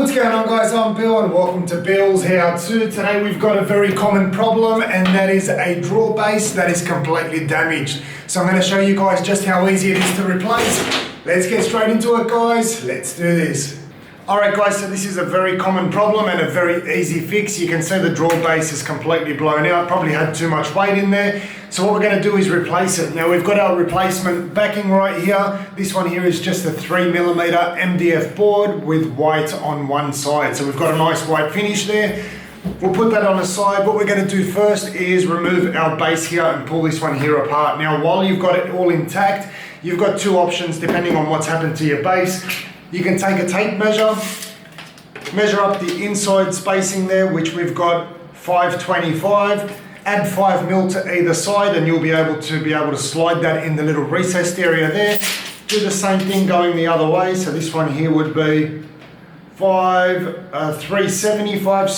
What's going on, guys? I'm Bill and welcome to Bill's How To. Today we've got a very common problem, and that is a drawer base that is completely damaged. So I'm going to show you guys just how easy it is to replace. Let's get straight into it, guys. Let's do this. Alright guys, so this is a very common problem and a very easy fix. You can see the drawer base is completely blown out, probably had too much weight in there. So what we're going to do is replace it. Now we've got our replacement backing right here. This one here is just a 3mm MDF board with white on one side. So we've got a nice white finish there. We'll put that on the side. What we're going to do first is remove our base here and pull this one here apart. Now while you've got it all intact, you've got two options depending on what's happened to your base. You can take a tape measure up the inside spacing there, which we've got 525, add 5mm to either side, and you'll be able to slide that in the little recessed area there. Do the same thing going the other way. So this one here would be 375,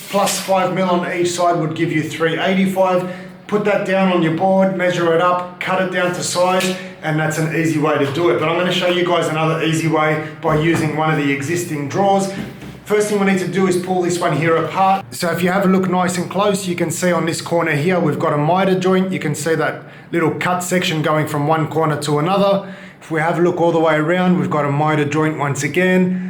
plus 5mm on each side would give you 385. Put that down on your board, measure it up, cut it down to size, and that's an easy way to do it. But I'm going to show you guys another easy way by using one of the existing drawers. First thing we need to do is pull this one here apart. So if you have a look nice and close, you can see on this corner here, we've got a miter joint. You can see that little cut section going from one corner to another. If we have a look all the way around, we've got a miter joint once again.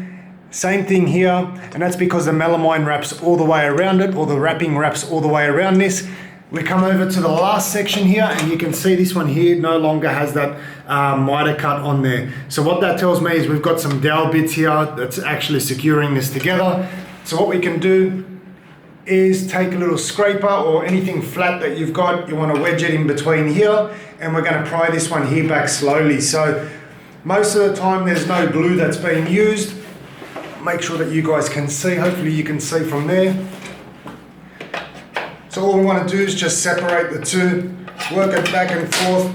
Same thing here, and that's because the melamine wraps all the way around it, or the wrapping wraps all the way around this. We come over to the last section here, and you can see this one here no longer has that miter cut on there. So what that tells me is we've got some dowel bits here that's actually securing this together. So what we can do is take a little scraper or anything flat that you've got, you want to wedge it in between here, and we're going to pry this one here back slowly. So most of the time there's no glue that's being used. Make sure that you guys can see, hopefully you can see from there. So all we want to do is just separate the two, work it back and forth.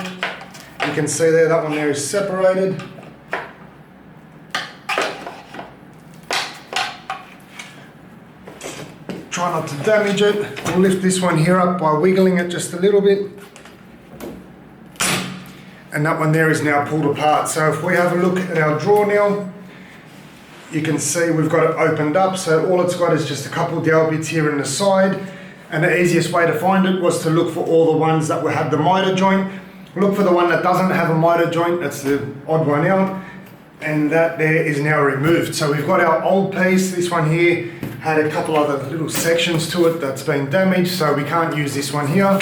You can see there, that one there is separated. Try not to damage it. We'll lift this one here up by wiggling it just a little bit. And that one there is now pulled apart. So if we have a look at our drawer now, you can see we've got it opened up. So all it's got is just a couple dowel bits here in the side. And the easiest way to find it was to look for all the ones that had the miter joint. Look for the one that doesn't have a miter joint, that's the odd one out, and that there is now removed. So we've got our old piece. This one here had a couple other little sections to it that's been damaged, so we can't use this one here.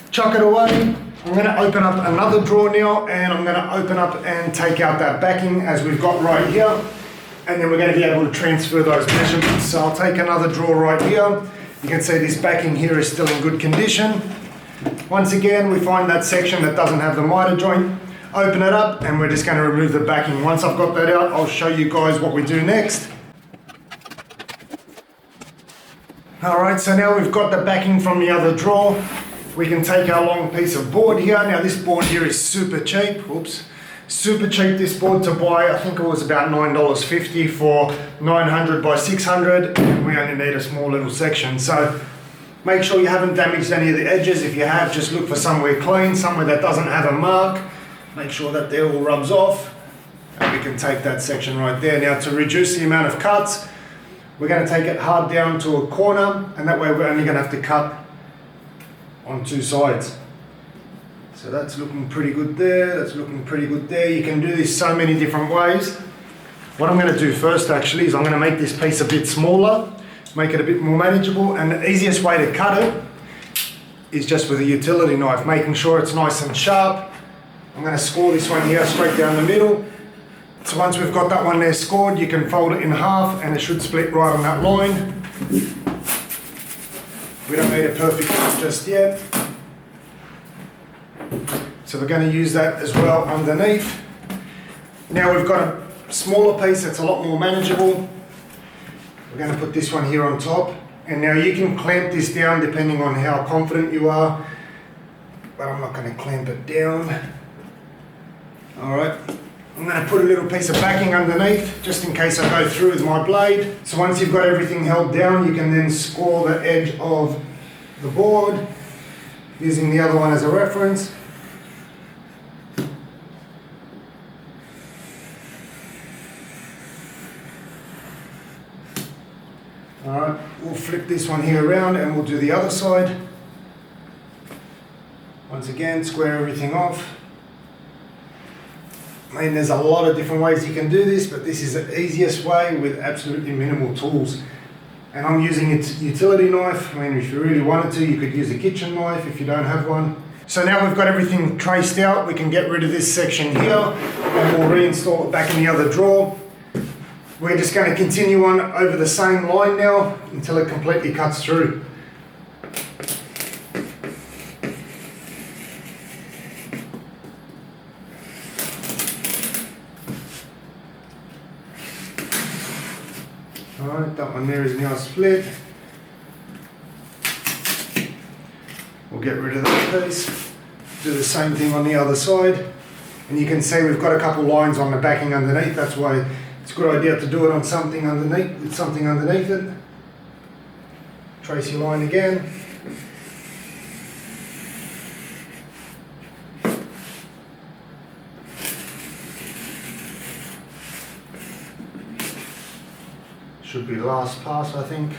Chuck it away. I'm going to open up another drawer now, and I'm going to open up and take out that backing as we've got right here, and then we're going to be able to transfer those measurements. So I'll take another drawer right here. You can see this backing here is still in good condition. Once again, we find that section that doesn't have the miter joint, open it up, and we're just going to remove the backing. Once I've got that out, I'll show you guys what we do next. Alright, so now we've got the backing from the other drawer. We can take our long piece of board here. Now this board here is super cheap. Oops. Super cheap, this board to buy. I think it was about $9.50 for 900 by 600. We only need a small little section. So make sure you haven't damaged any of the edges. If you have, just look for somewhere clean, somewhere that doesn't have a mark. Make sure that there all rubs off. And we can take that section right there. Now to reduce the amount of cuts, we're going to take it hard down to a corner, and that way we're only going to have to cut on two sides. So that's looking pretty good there, that's looking pretty good there. You can do this so many different ways. What I'm going to do first actually is I'm going to make this piece a bit smaller, make it a bit more manageable, and the easiest way to cut it is just with a utility knife, making sure it's nice and sharp. I'm going to score this one here straight down the middle. So once we've got that one there scored, you can fold it in half and it should split right on that line. We don't need a perfect cut just yet. So we're going to use that as well underneath. Now we've got a smaller piece that's a lot more manageable. We're going to put this one here on top. And now you can clamp this down depending on how confident you are. But I'm not going to clamp it down. Alright. I'm going to put a little piece of backing underneath just in case I go through with my blade. So once you've got everything held down, you can then score the edge of the board using the other one as a reference. Alright, we'll flip this one here around and we'll do the other side. Once again, square everything off. I mean, there's a lot of different ways you can do this, but this is the easiest way with absolutely minimal tools. And I'm using a utility knife. I mean, if you really wanted to, you could use a kitchen knife if you don't have one. So now we've got everything traced out, we can get rid of this section here and we'll reinstall it back in the other drawer. We're just going to continue on over the same line now until it completely cuts through. Alright, that one there is now split. We'll get rid of that piece. Do the same thing on the other side. And you can see we've got a couple lines on the backing underneath. That's why it's a good idea to do it on something underneath, with something underneath it. Trace your line again. Should be last pass, I think.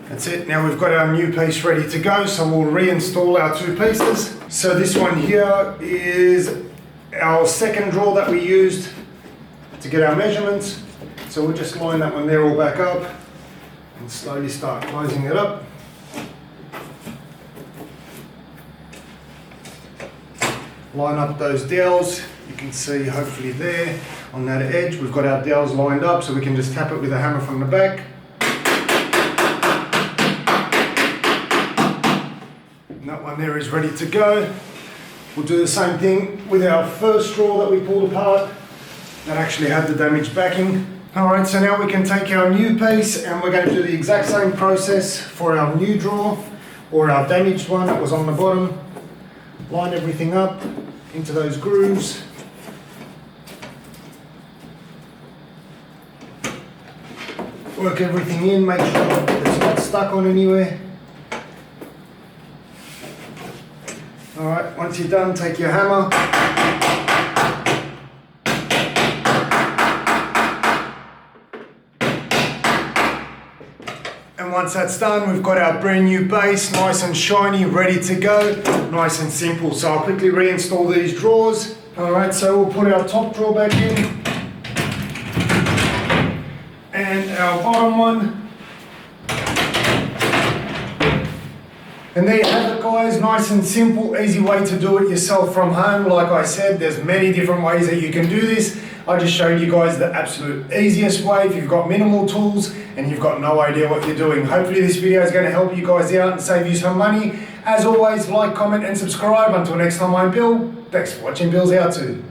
That's it. Now we've got our new piece ready to go, so we'll reinstall our two pieces. So this one here is our second drawer that we used to get our measurements. So we'll just line that one there all back up and slowly start closing it up. Line up those dowels. You can see hopefully there on that edge we've got our dowels lined up, so we can just tap it with a hammer from the back. And that one there is ready to go. We'll do the same thing with our first drawer that we pulled apart that actually had the damaged backing. Alright, so now we can take our new piece and we're going to do the exact same process for our new drawer, or our damaged one that was on the bottom. Line everything up into those grooves. Work everything in, make sure it's not stuck on anywhere. Alright, once you're done, take your hammer. And once that's done, we've got our brand new base, nice and shiny, ready to go. Nice and simple. So I'll quickly reinstall these drawers. Alright, so we'll put our top drawer back in. And our bottom one. And there you have it, guys. Nice and simple, easy way to do it yourself from home. Like I said, there's many different ways that you can do this. I just showed you guys the absolute easiest way if you've got minimal tools and you've got no idea what you're doing. Hopefully this video is going to help you guys out and save you some money. As always, like, comment and subscribe. Until next time, I'm Bill. Thanks for watching Billshowto.